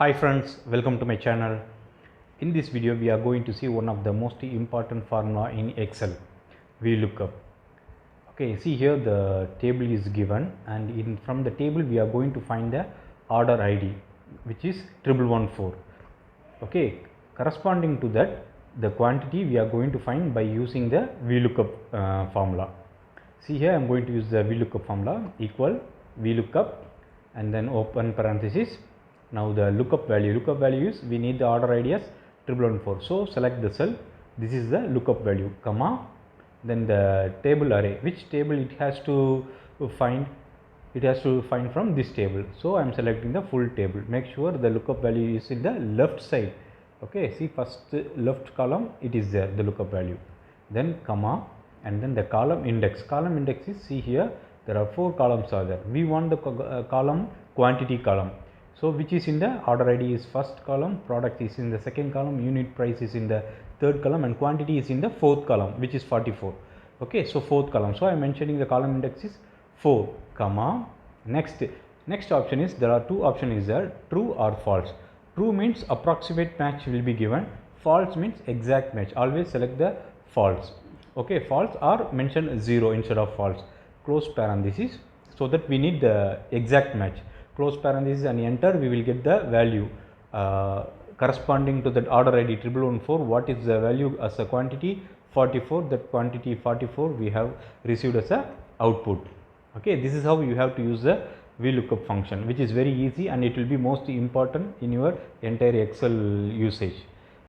Hi friends, welcome to my channel. In this video we are going to see one of the most important formula in Excel, Vlookup. Okay, see here the table is given, and from the table we are going to find the order ID, which is 1114. Okay, corresponding to that the quantity we are going to find by using the Vlookup formula. See here I am going to use the Vlookup formula, equal Vlookup and then open parenthesis. Now the lookup value is we need the order ID as 1114. So select the cell. This is the lookup value, comma, then the table array. Which table it has to find? It has to find from this table. So I am selecting the full table. Make sure the lookup value is in the left side. Okay, see first left column, it is there, the lookup value. Then comma, and then the column index. Column index is, see here, there are 4 columns are there. We want the column quantity column. So which is in the order ID is first column, product is in the second column, unit price is in the third column, and quantity is in the fourth column, which is 44. Okay, so fourth column. So I am mentioning the column index is 4, comma. Next option is, there are 2 options is there, true or false. True means approximate match will be given. False means exact match. Always select the false. Okay, false, or mention 0 instead of false. Close parenthesis, so that we need the exact match. Close parenthesis and enter, we will get the value corresponding to that order ID 1114. What is the value as a quantity? 44. That quantity 44 we have received as a output. Okay, this is how you have to use the Vlookup function, which is very easy and it will be most important in your entire Excel usage.